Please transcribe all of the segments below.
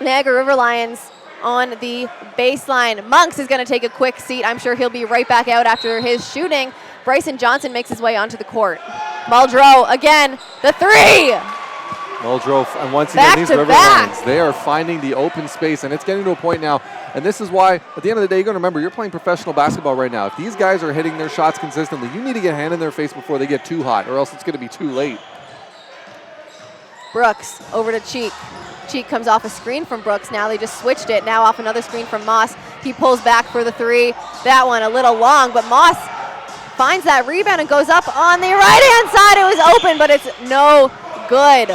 Niagara River Lions on the baseline. Monks is going to take a quick seat. I'm sure he'll be right back out after his shooting. Bryson Johnson makes his way onto the court. Muldrow again, the three. Muldrow, and once again, these River back. Lions, they are finding the open space, and it's getting to a point now, and this is why, at the end of the day, you're going to remember, you're playing professional basketball right now. If these guys are hitting their shots consistently, you need to get a hand in their face before they get too hot, or else it's going to be too late. Brooks over to Cheek. Cheek comes off a screen from Brooks. Now they just switched it. Now off another screen from Moss. He pulls back for the three. That one a little long, but Moss finds that rebound and goes up on the right-hand side. It was open, but it's no good.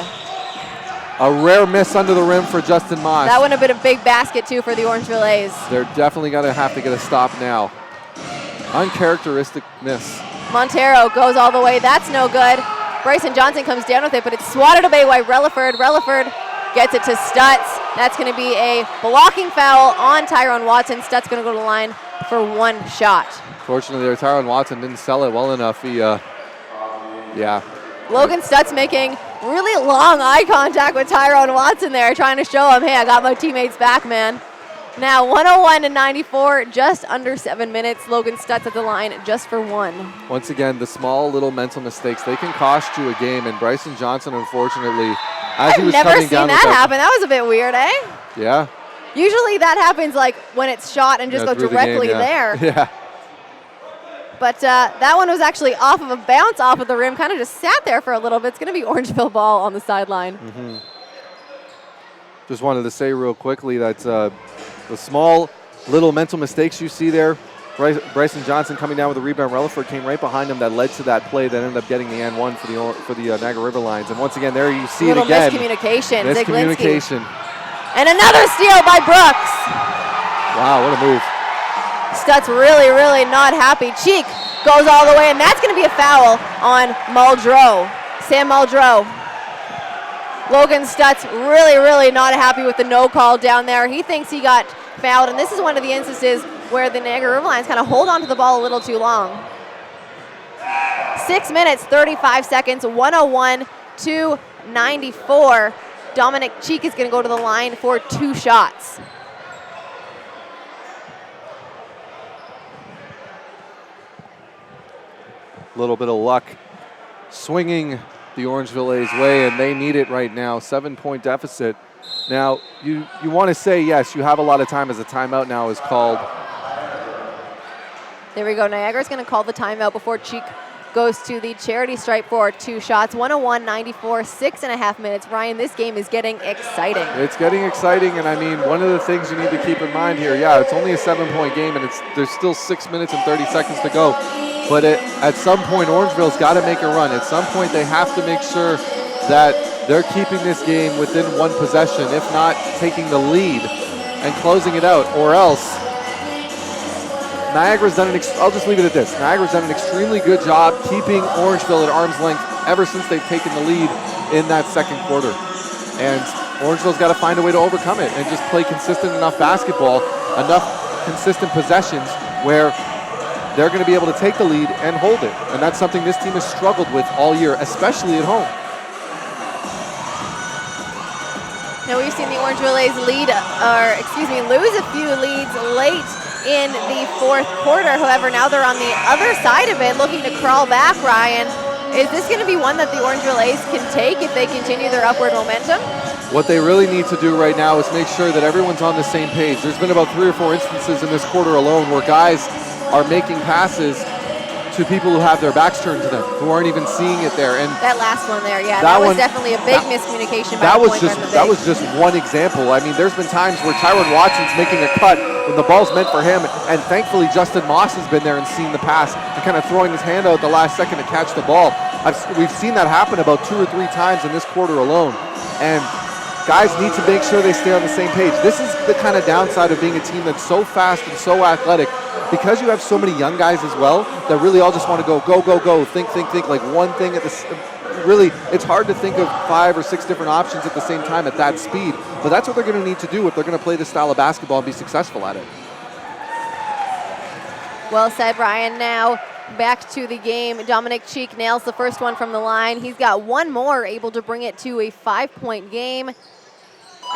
A rare miss under the rim for Justin Moss. That would have been a big basket, too, for the Orangeville A's. They're definitely going to have to get a stop now. Uncharacteristic miss. Montero goes all the way. That's no good. Bryson Johnson comes down with it, but it's swatted away by Relaford. Relaford gets it to Stutz. That's going to be a blocking foul on Tyrone Watson. Stutz going to go to the line for one shot. Fortunately, Tyrone Watson didn't sell it well enough. Yeah. Logan Stutz making really long eye contact with Tyrone Watson there, trying to show him, hey, I got my teammates back, man. Now 101-94, just under 7 minutes. Logan Stutz at the line just for one. Once again, the small little mental mistakes, they can cost you a game, and Bryson Johnson, unfortunately, as he was I've never coming seen down that happen. That was a bit weird, eh? Yeah. Usually that happens like when it's shot and just go directly there. Yeah. But that one was actually off of a bounce off of the rim, kind of just sat there for a little bit. It's going to be Orangeville ball on the sideline. Mm-hmm. Just wanted to say real quickly that the small little mental mistakes you see there, Bryson Johnson coming down with a rebound. Relaford came right behind him. That led to that play that ended up getting the and one for the Niagara River Lions. And once again, there you see it again. Miscommunication. Miscommunication. And another steal by Brooks. Wow, what a move. Stutz really, really not happy. Cheek goes all the way, and that's going to be a foul on Muldrow. Sam Muldrow. Logan Stutz really, really not happy with the no call down there. He thinks he got fouled, and this is one of the instances where the Niagara River Lions kind of hold on to the ball a little too long. 6 minutes, 35 seconds, 101-94. Dominic Cheek is going to go to the line for two shots. A little bit of luck swinging the Orangeville A's way, and they need it right now. 7-point deficit. Now, you want to say, yes, you have a lot of time as a timeout now is called. There we go. Niagara's going to call the timeout before Cheek goes to the charity stripe for two shots. 101-94, 6.5 minutes. Ryan, this game is getting exciting. It's getting exciting, and I mean, one of the things you need to keep in mind here, yeah, it's only a 7-point game, and there's still 6 minutes and 30 seconds to go. But at some point, Orangeville's got to make a run. At some point, they have to make sure that they're keeping this game within one possession, if not taking the lead and closing it out, or else Niagara's done I'll just leave it at this. Niagara's done an extremely good job keeping Orangeville at arm's length ever since they've taken the lead in that second quarter. And Orangeville's got to find a way to overcome it and just play consistent enough basketball, enough consistent possessions where they're going to be able to take the lead and hold it. And that's something this team has struggled with all year, especially at home. Now we've seen the Orangeville A's lose a few leads late in the fourth quarter. However, now they're on the other side of it, looking to crawl back, Ryan. Is this going to be one that the Orangeville A's can take if they continue their upward momentum? What they really need to do right now is make sure that everyone's on the same page. There's been about 3 or 4 instances in this quarter alone where guys are making passes to people who have their backs turned to them, who aren't even seeing it there. And that last one there, yeah, that was definitely a big miscommunication. That was just one example. I mean, there's been times where Tyrone Watson's making a cut when the ball's meant for him, and thankfully Justin Moss has been there and seen the pass and kind of throwing his hand out at the last second to catch the ball. We've seen that happen about 2 or 3 times in this quarter alone, and guys need to make sure they stay on the same page. This is the kind of downside of being a team that's so fast and so athletic, because you have so many young guys as well that really all just want to go, think, like one thing at the. Really, it's hard to think of 5 or 6 different options at the same time at that speed. But that's what they're going to need to do if they're going to play this style of basketball and be successful at it. Well said, Ryan. Now back to the game. Dominic Cheek nails the first one from the line. He's got one more, able to bring it to a 5-point game.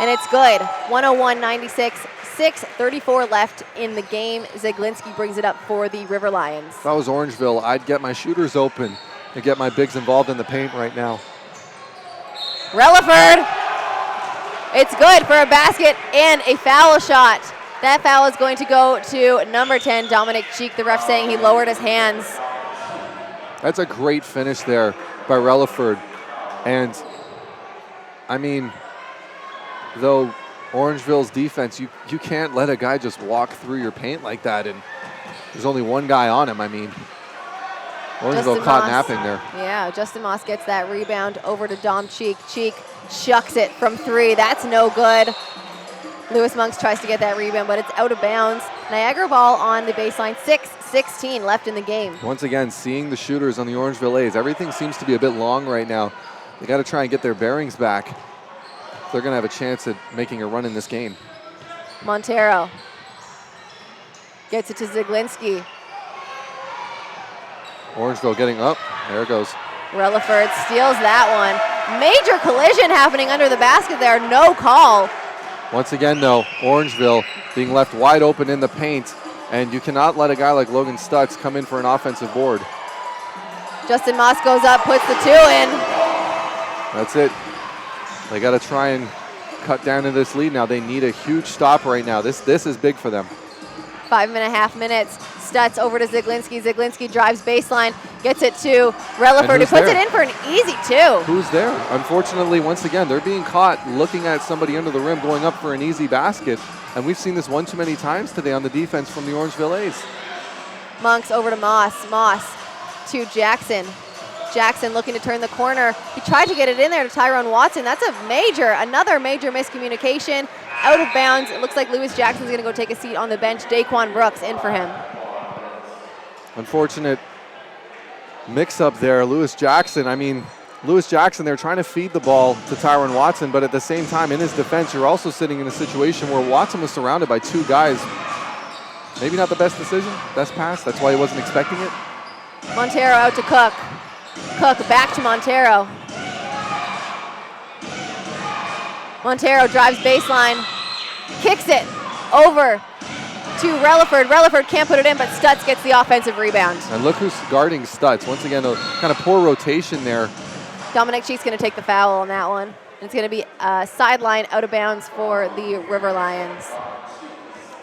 And it's good. 101-96, 6:34 left in the game. Zaglinski brings it up for the River Lions. If I was Orangeville, I'd get my shooters open and get my bigs involved in the paint right now. Relaford. It's good for a basket and a foul shot. That foul is going to go to number 10, Dominic Cheek. The ref saying he lowered his hands. That's a great finish there by Relaford. And, I mean, though Orangeville's defense, you can't let a guy just walk through your paint like that, and there's only one guy on him. I mean, Orangeville caught napping there. Yeah, Justin Moss gets that rebound over to Dom Cheek. Cheek chucks it from 3. That's no good. Lewis Monks tries to get that rebound, but it's out of bounds. Niagara ball on the baseline, 6:16 left in the game. Once again, seeing the shooters on the Orangeville A's, everything seems to be a bit long right now. They got to try and get their bearings back. They're going to have a chance at making a run in this game. Montero gets it to Zaglinski. Orangeville getting up. There it goes. Relaford steals that one. Major collision happening under the basket there. No call. Once again, though, Orangeville being left wide open in the paint, and you cannot let a guy like Logan Stutz come in for an offensive board. Justin Moss goes up, puts the 2 in. That's it. They got to try and cut down to this lead now. They need a huge stop right now. This is big for them. 5.5 minutes. Stutz over to Zaglinski. Zaglinski drives baseline, gets it to Relaford, who puts it in for an easy 2. Who's there? Unfortunately, once again, they're being caught looking at somebody under the rim going up for an easy basket. And we've seen this one too many times today on the defense from the Orangeville A's. Monks over to Moss. Moss to Jackson. Jackson looking to turn the corner. He tried to get it in there to Tyrone Watson. That's another major miscommunication. Out of bounds. It looks like Lewis Jackson's going to go take a seat on the bench. Daquan Brooks in for him. Unfortunate mix-up there. Lewis Jackson, they're trying to feed the ball to Tyrone Watson, but at the same time, in his defense, you're also sitting in a situation where Watson was surrounded by 2 guys. Maybe not the best decision, best pass. That's why he wasn't expecting it. Montero out to Cook. Cook back to Montero. Montero drives baseline, kicks it over to Relaford. Relaford can't put it in, but Stutz gets the offensive rebound. And look who's guarding Stutz. Once again, a kind of poor rotation there. Dominic Cheek's going to take the foul on that one. It's going to be a sideline out of bounds for the River Lions.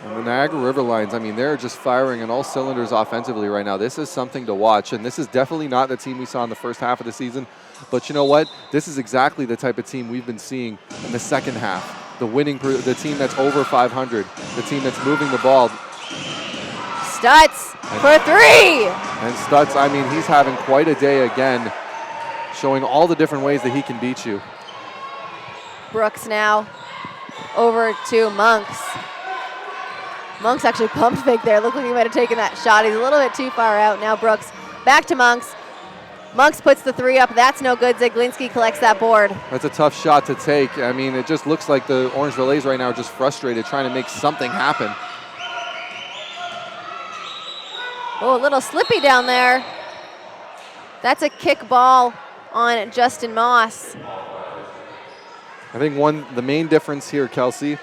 And the Niagara River Lions, they're just firing on all cylinders offensively right now. This is something to watch, and this is definitely not the team we saw in the first half of the season. But you know what? This is exactly the type of team we've been seeing in the second half. The team that's over 500, the team that's moving the ball. Stutz for 3! And Stutz, he's having quite a day again, showing all the different ways that he can beat you. Brooks now over to Monks. Monks actually pump fake there. Looked like he might have taken that shot. He's a little bit too far out. Now Brooks back to Monks. Monks puts the 3 up. That's no good. Zaglinski collects that board. That's a tough shot to take. It just looks like the Orangeville A's right now are just frustrated, trying to make something happen. Oh, a little slippy down there. That's a kick ball on Justin Moss. I think the main difference here, Kelsey,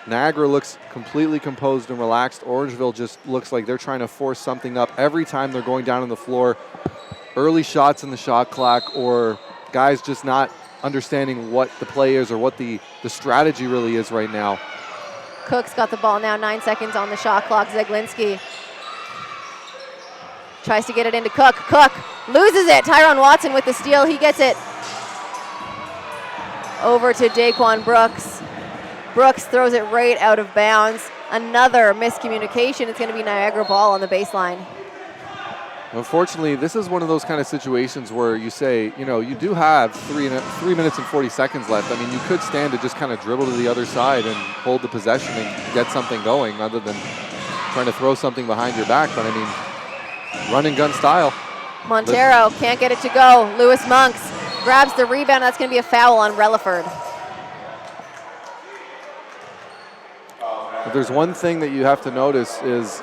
Niagara looks completely composed and relaxed. Orangeville just looks like they're trying to force something up every time they're going down on the floor. Early shots in the shot clock, or guys just not understanding what the play is or what the strategy really is right now. Cook's got the ball now, 9 seconds on the shot clock. Zaglinski tries to get it into Cook. Cook loses it. Tyrone Watson with the steal. He gets it over to Daquan Brooks. Brooks throws it right out of bounds. Another miscommunication. It's going to be Niagara ball on the baseline. Unfortunately, this is one of those kind of situations where you say, you do have 3 minutes and 40 seconds left. You could stand to just kind of dribble to the other side and hold the possession and get something going other than trying to throw something behind your back. But, run and gun style. Montero can't get it to go. Lewis Monks grabs the rebound. That's going to be a foul on Relaford. If there's one thing that you have to notice is...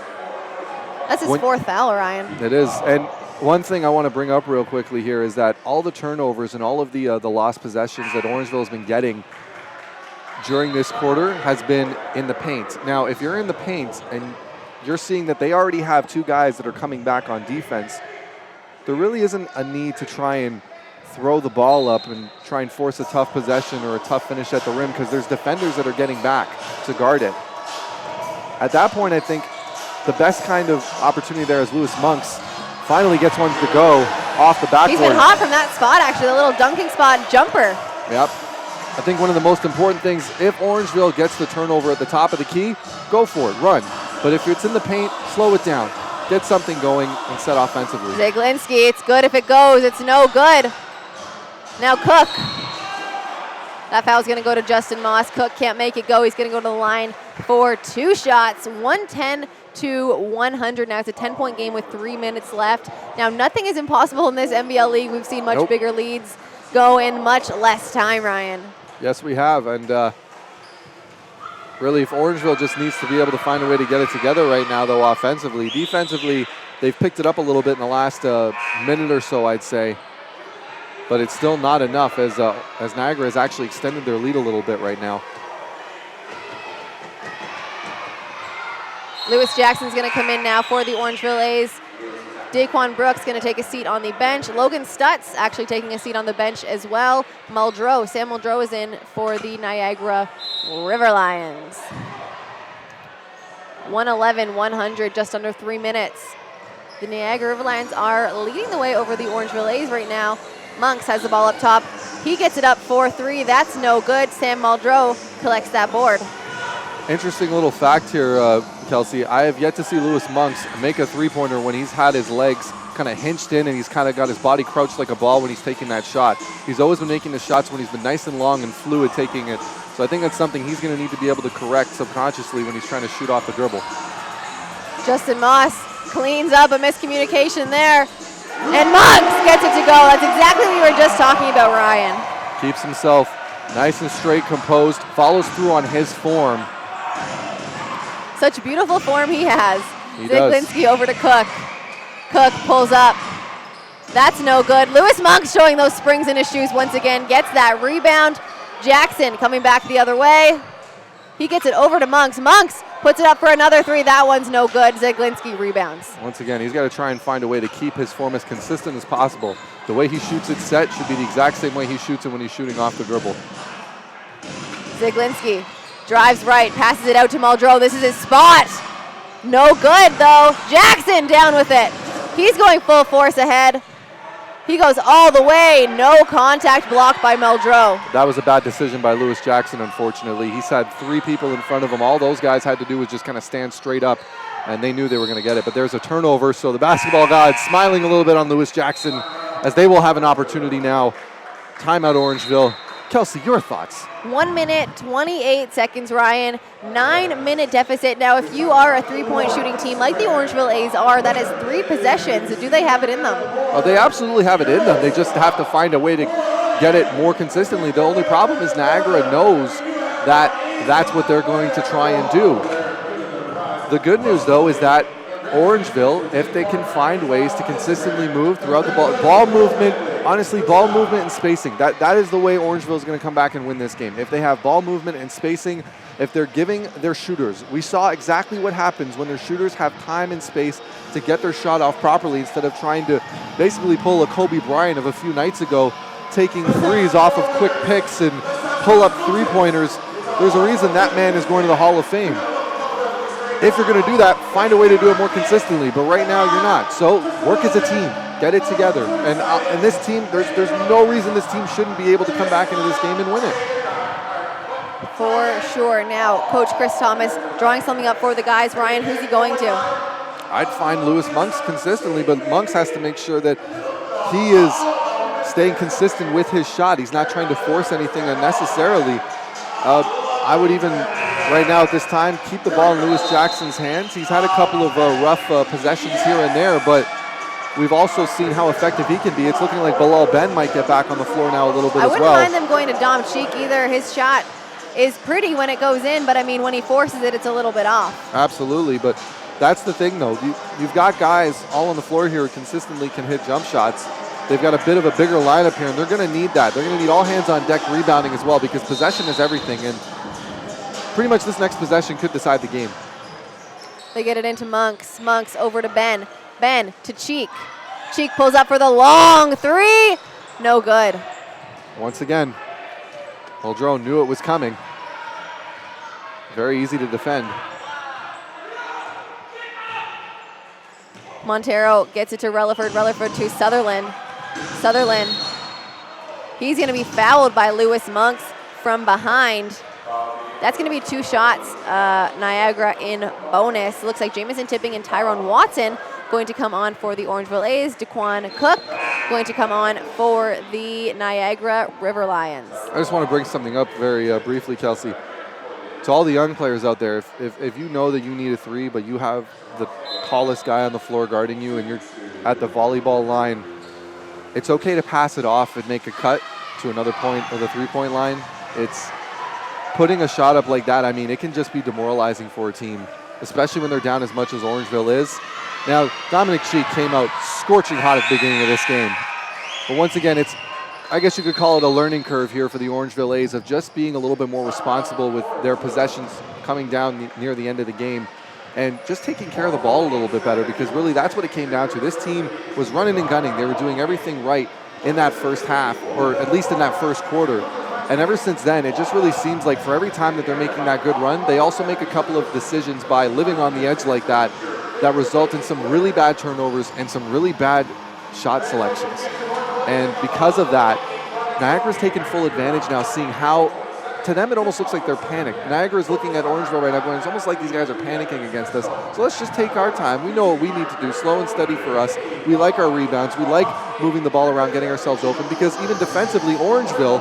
That's his 4th foul, Ryan. It is. And one thing I want to bring up real quickly here is that all the turnovers and all of the lost possessions that Orangeville has been getting, during this quarter has been in the paint. Now, if you're in the paint and you're seeing that they already have two guys that are coming back on defense, there really isn't a need to try and throw the ball up and try and force a tough possession or a tough finish at the rim because there's defenders that are getting back to guard it. At that point, I think the best kind of opportunity there is Lewis Monks finally gets one to go off the backboard. He's been hot from that spot, actually, the little dunking spot jumper. Yep. I think one of the most important things, if Orangeville gets the turnover at the top of the key, go for it, run. But if it's in the paint, slow it down. Get something going and set offensively. Zaglinski, it's good if it goes. It's no good. Now Cook. That foul's going to go to Justin Moss. Cook can't make it go. He's going to go to the line for 2 shots, 110 to 100. Now it's a 10-point game with 3 minutes left. Now nothing is impossible in this NBL league. We've seen much bigger leads go in much less time, Ryan. Yes, we have. And really, if Orangeville just needs to be able to find a way to get it together right now, though, offensively. Defensively, they've picked it up a little bit in the last minute or so, I'd say. But it's still not enough as Niagara has actually extended their lead a little bit right now. Lewis Jackson's going to come in now for the Orangeville A's. Daquan Brooks going to take a seat on the bench. Logan Stutz actually taking a seat on the bench as well. Sam Muldrow is in for the Niagara River Lions. 111-100, just under 3 minutes. The Niagara River Lions are leading the way over the Orangeville A's right now. Monks has the ball up top. He gets it up 4-3. That's no good. Sam Muldrow collects that board. Interesting little fact here, Kelsey. I have yet to see Lewis Monks make a three-pointer when he's had his legs kind of hinged in and he's kind of got his body crouched like a ball when he's taking that shot. He's always been making the shots when he's been nice and long and fluid taking it. So I think that's something he's going to need to be able to correct subconsciously when he's trying to shoot off the dribble. Justin Moss cleans up a miscommunication there. And Monks gets it to go. That's exactly what we were just talking about, Ryan. Keeps himself nice and straight, composed, follows through on his form. Such beautiful form he has. He Zaglinski does. over to Cook. Cook pulls up. That's no good. Lewis Monks showing those springs in his shoes once again. Gets that rebound. Jackson coming back the other way. He gets it over to Monks. Monks puts it up for another 3. That one's no good. Zaglinski rebounds. Once again, he's got to try and find a way to keep his form as consistent as possible. The way he shoots it set should be the exact same way he shoots it when he's shooting off the dribble. Zaglinski drives right, passes it out to Muldrow. This is his spot. No good, though. Jackson down with it. He's going full force ahead. He goes all the way. No contact, blocked by Muldrow. That was a bad decision by Lewis Jackson, unfortunately. He's had 3 people in front of him. All those guys had to do was just kind of stand straight up, and they knew they were going to get it. But there's a turnover, so the basketball gods smiling a little bit on Lewis Jackson as they will have an opportunity now. Timeout, Orangeville. Kelsey, your thoughts? 1 minute, 28 seconds, Ryan. 9-minute deficit. Now, if you are a three-point shooting team like the Orangeville A's are, that is 3 possessions. Do they have it in them? Oh, they absolutely have it in them. They just have to find a way to get it more consistently. The only problem is Niagara knows that that's what they're going to try and do. The good news, though, is that Orangeville, if they can find ways to consistently move throughout the ball movement, honestly, ball movement and spacing, that is the way Orangeville is going to come back and win this game. If they have ball movement and spacing, if they're giving their shooters, we saw exactly what happens when their shooters have time and space to get their shot off properly instead of trying to basically pull a Kobe Bryant of a few nights ago, taking threes off of quick picks and pull up three-pointers. There's a reason that man is going to the Hall of Fame. If you're going to do that, find a way to do it more consistently. But right now, you're not. So work as a team. Get it together. And this team, there's no reason this team shouldn't be able to come back into this game and win it. For sure. Now, Coach Chris Thomas drawing something up for the guys. Ryan, who's he going to? I'd find Lewis Monks consistently, but Monks has to make sure that he is staying consistent with his shot. He's not trying to force anything unnecessarily. I would even, right now at this time, keep the ball in Lewis Jackson's hands. He's had a couple of rough possessions here and there, but we've also seen how effective he can be. It's looking like Bilal Ben might get back on the floor now a little bit as well. I wouldn't mind them going to Dom Cheek either. His shot is pretty when it goes in, but I mean, when he forces it, it's a little bit off. Absolutely, but that's the thing, though. You've got guys all on the floor here who consistently can hit jump shots. They've got a bit of a bigger lineup here, and they're going to need that. They're going to need all hands on deck rebounding as well, because possession is everything. And pretty much this next possession could decide the game. They get it into Monks. Monks over to Ben. Ben to Cheek. Cheek pulls up for the long three. No good. Once again, Muldrow knew it was coming. Very easy to defend. Montero gets it to Relaford. Relaford to Sutherland. Sutherland. He's going to be fouled by Lewis Monks from behind. That's going to be 2 shots, Niagara in bonus. Looks like Jamison Tipping and Tyrone Watson going to come on for the Orangeville A's. Daquan Cook going to come on for the Niagara River Lions. I just want to bring something up very briefly, Kelsey. To all the young players out there, if you know that you need a 3, but you have the tallest guy on the floor guarding you and you're at the volleyball line, it's okay to pass it off and make a cut to another point or the 3-point line. It's putting a shot up like that, I mean, it can just be demoralizing for a team, especially when they're down as much as Orangeville is. Now, Dominic Cheek came out scorching hot at the beginning of this game. But once again, it's, I guess you could call it a learning curve here for the Orangeville A's of just being a little bit more responsible with their possessions coming down near the end of the game and just taking care of the ball a little bit better, because really that's what it came down to. This team was running and gunning. They were doing everything right in that first half, or at least in that first quarter. And ever since then, it just really seems like for every time that they're making that good run, they also make a couple of decisions by living on the edge like that that result in some really bad turnovers and some really bad shot selections. And because of that, Niagara's taken full advantage now, seeing how, to them, it almost looks like they're panicked. Niagara's looking at Orangeville right now going, it's almost like these guys are panicking against us. So let's just take our time. We know what we need to do, slow and steady for us. We like our rebounds. We like moving the ball around, getting ourselves open, because even defensively, Orangeville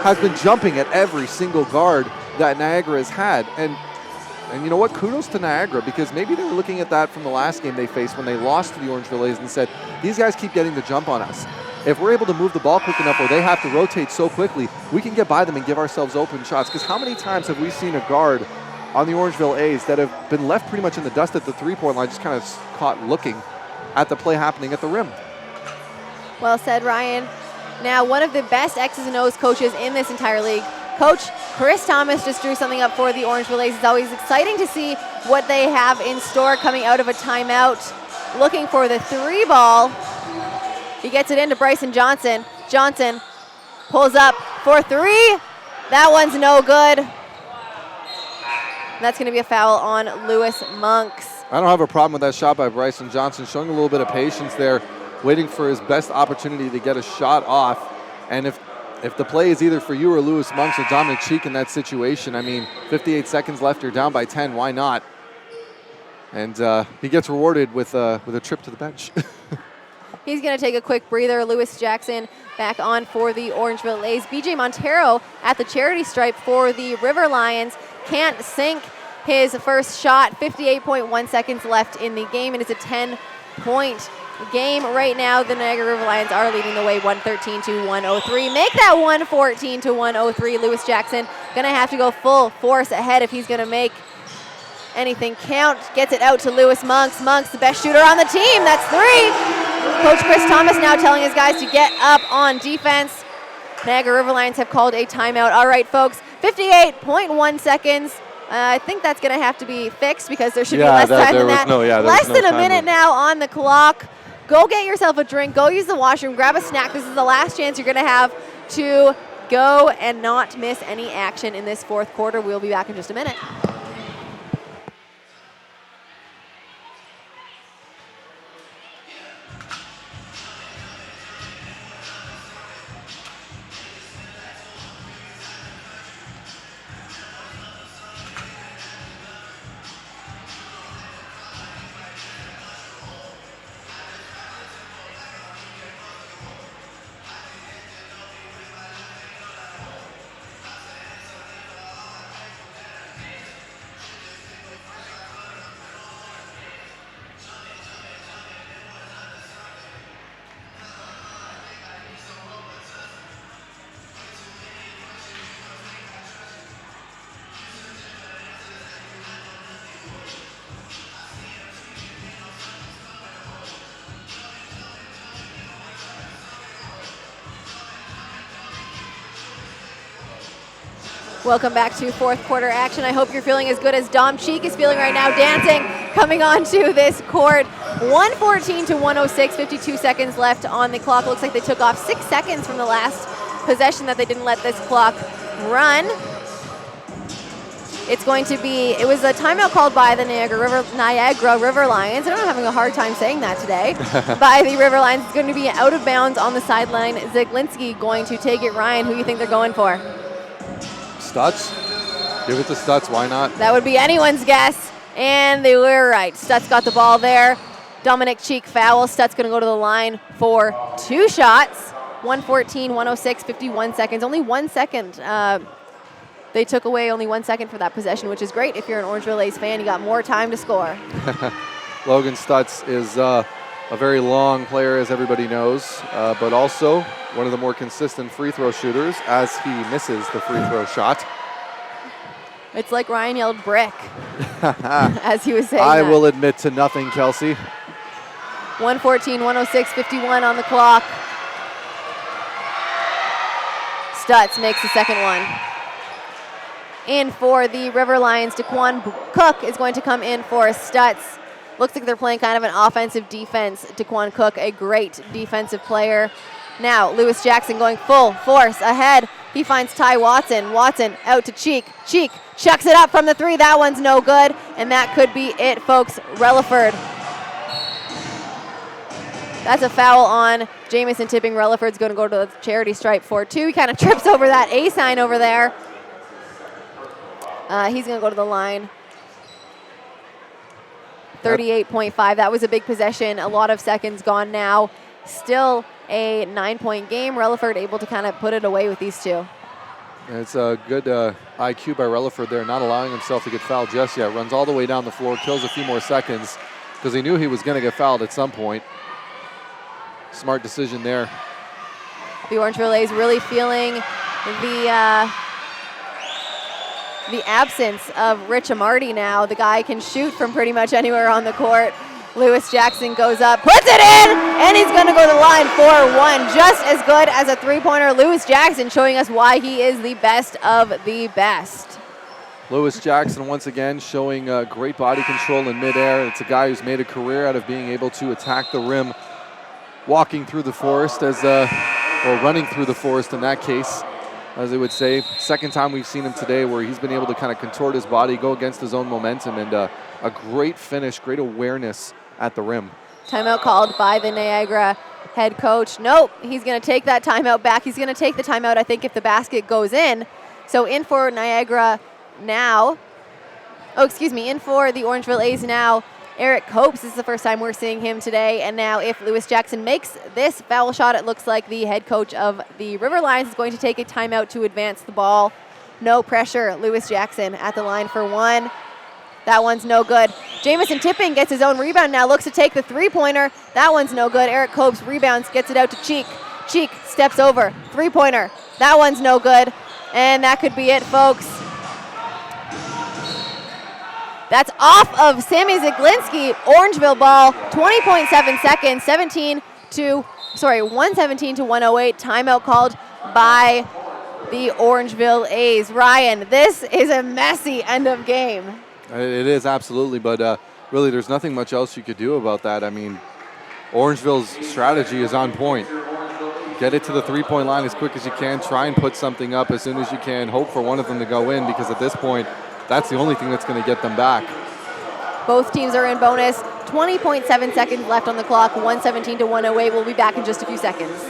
has been jumping at every single guard that Niagara has had. And you know what? Kudos to Niagara, because maybe they were looking at that from the last game they faced when they lost to the Orangeville A's and said, these guys keep getting the jump on us. If we're able to move the ball quick enough or they have to rotate so quickly, we can get by them and give ourselves open shots. Because how many times have we seen a guard on the Orangeville A's that have been left pretty much in the dust at the 3-point line, just kind of caught looking at the play happening at the rim? Well said, Ryan. Now, one of the best X's and O's coaches in this entire league, Coach Chris Thomas, just drew something up for the Orangeville A's. It's always exciting to see what they have in store coming out of a timeout. Looking for the 3 ball. He gets it into Bryson Johnson. Johnson pulls up for 3. That one's no good. That's going to be a foul on Lewis Monks. I don't have a problem with that shot by Bryson Johnson, showing a little bit of patience there, waiting for his best opportunity to get a shot off. And if the play is either for you or Lewis Monks or Dominic Cheek in that situation, I mean, 58 seconds left, you're down by 10, why not? And he gets rewarded with a trip to the bench. He's going to take a quick breather. Lewis Jackson back on for the Orangeville A's. BJ Montero at the charity stripe for the River Lions. Can't sink his first shot. 58.1 seconds left in the game, and it's a 10-point game right now. The Niagara River Lions are leading the way 113 to 103. Make that 114 to 103. Lewis Jackson going to have to go full force ahead if he's going to make anything count. Gets it out to Lewis Monks. Monks, the best shooter on the team. That's 3. Coach Chris Thomas now telling his guys to get up on defense. Niagara River Lions have called a timeout. All right, folks, 58.1 seconds. I think that's going to have to be fixed because there should be less time than that. Less than a minute now on the clock. Go get yourself a drink. Go use the washroom. Grab a snack. This is the last chance you're going to have to go and not miss any action in this fourth quarter. We'll be back in just a minute. Welcome back to fourth quarter action. I hope you're feeling as good as Dom Cheek is feeling right now, dancing, coming onto this court. 114 to 106, 52 seconds left on the clock. Looks like they took off 6 seconds from the last possession that they didn't let this clock run. It's going to be, it was a timeout called by the Niagara River Lions. I'm having a hard time saying that today. By the River Lions. It's going to be out of bounds on the sideline. Zaglinski going to take it. Ryan, who do you think they're going for? Stutz? Give it to Stutz, why not? That would be anyone's guess, and they were right. Stutz got the ball there. Dominic Cheek foul. Stutz going to go to the line for 2 shots. 114, 106, 51 seconds. Only 1 second. They took away only 1 second for that possession, which is great. If you're an Orangeville A's fan, you got more time to score. Logan Stutz is a very long player, as everybody knows, but also one of the more consistent free throw shooters as he misses the free throw shot. It's like Ryan yelled brick as he was saying I that. will admit to nothing, Kelsey. 114, 106, 51 on the clock. Stutz makes the second one. In for the River Lions, Daquan Cook is going to come in for Stutz. Looks like they're playing kind of an offensive defense. Daquan Cook, a great defensive player. Now, Lewis Jackson going full force ahead. He finds Ty Watson. Watson out to Cheek. Cheek chucks it up from the 3. That one's no good. And that could be it, folks. Relaford. That's a foul on Jamison Tipping. Relaford's going to go to the charity stripe for 2. He kind of trips over that A sign over there. He's going to go to the line. 38.5. That was a big possession. A lot of seconds gone now. Still a 9-point game. Relaford able to kind of put it away with these 2. And it's a good IQ by Relaford there, not allowing himself to get fouled just yet. Runs all the way down the floor, kills a few more seconds because he knew he was going to get fouled at some point. Smart decision there. The Orangeville A's really feeling the absence of Rich Amarty now. The guy can shoot from pretty much anywhere on the court. Lewis Jackson goes up, puts it in, and he's going to go to the line for 1. Just as good as a 3-pointer. Lewis Jackson showing us why he is the best of the best. Lewis Jackson once again showing great body control in midair. It's a guy who's made a career out of being able to attack the rim, walking through the forest or running through the forest in that case, as they would say. Second time we've seen him today where he's been able to kind of contort his body, go against his own momentum, and a great finish, great awareness at the rim. Timeout called by the Niagara head coach. Nope, he's going to take that timeout back. He's going to take the timeout, I think, if the basket goes in. So in for Niagara now. In for the Orangeville A's now. Eric Copes, this is the first time we're seeing him today. And now if Lewis Jackson makes this foul shot, it looks like the head coach of the River Lions is going to take a timeout to advance the ball. No pressure. Lewis Jackson at the line for 1. That one's no good. Jamison Tipping gets his own rebound now, looks to take the 3-pointer. That one's no good. Eric Copes rebounds, gets it out to Cheek. Cheek steps over, 3-pointer. That one's no good. And that could be it, folks. That's off of Sammy Zaglinski. Orangeville ball, 20.7 seconds, 117 to 108. Timeout called by the Orangeville A's. Ryan, this is a messy end of game. It is, absolutely, but really there's nothing much else you could do about that. I mean, Orangeville's strategy is on point. Get it to the 3-point line as quick as you can. Try and put something up as soon as you can. Hope for one of them to go in, because at this point, that's the only thing that's going to get them back. Both teams are in bonus. 20.7 seconds left on the clock. 117 to 108. We'll be back in just a few seconds.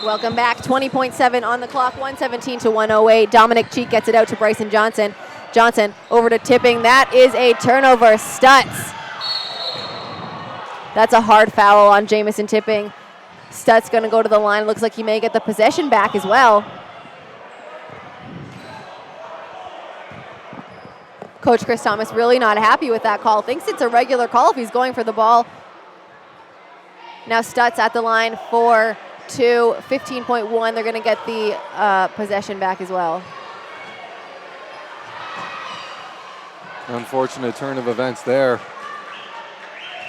Welcome back. 20.7 on the clock. 117 to 108. Dominic Cheek gets it out to Bryson Johnson. Johnson over to Tipping. That is a turnover. Stutz. That's a hard foul on Jamison Tipping. Stutz going to go to the line. Looks like he may get the possession back as well. Coach Chris Thomas really not happy with that call. Thinks it's a regular call if he's going for the ball. Now Stutz at the line for 15.1. They're going to get the possession back as well. Unfortunate turn of events there.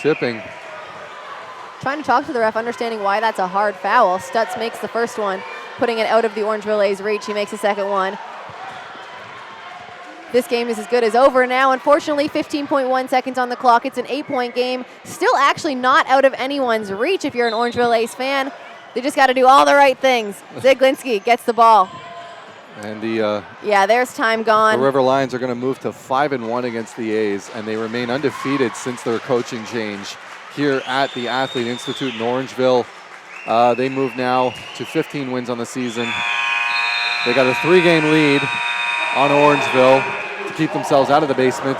Tipping. Trying to talk to the ref, understanding why that's a hard foul. Stutz makes the first one, putting it out of the Orangeville A's reach. He makes the second one. This game is as good as over now. Unfortunately, 15.1 seconds on the clock. It's an 8-point game. Still actually not out of anyone's reach if you're an Orangeville A's fan. They just got to do all the right things. Ziglinski gets the ball. And there's time gone. The River Lions are going to move to 5-1 against the A's, and they remain undefeated since their coaching change here at the Athlete Institute in Orangeville. They move now to 15 wins on the season. They got a 3-game lead on Orangeville to keep themselves out of the basement.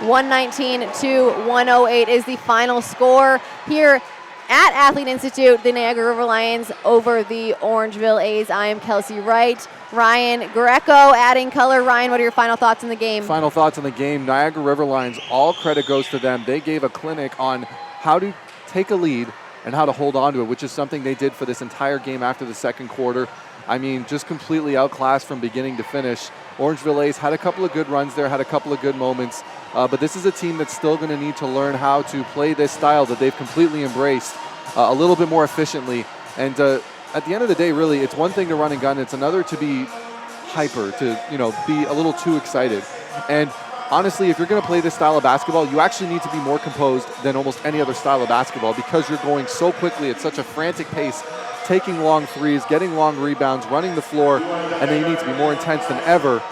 119 to 108 is the final score here at Athlete Institute. The Niagara River Lions over the Orangeville A's. I am Kelsey Wright. Ryan Greco adding color. Ryan, what are your final thoughts on the game? Final thoughts on the game. Niagara River Lions, all credit goes to them. They gave a clinic on how to take a lead and how to hold on to it, which is something they did for this entire game after the second quarter. I mean, just completely outclassed from beginning to finish. Orangeville A's had a couple of good runs there, had a couple of good moments, but this is a team that's still going to need to learn how to play this style that they've completely embraced a little bit more efficiently. And at the end of the day, really, it's one thing to run and gun. It's another to be hyper, to be a little too excited. And honestly, if you're going to play this style of basketball, you actually need to be more composed than almost any other style of basketball because you're going so quickly at such a frantic pace, taking long threes, getting long rebounds, running the floor, and then you need to be more intense than ever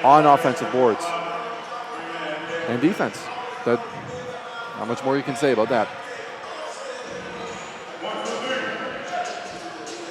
on offensive boards. And defense. Not much more you can say about that.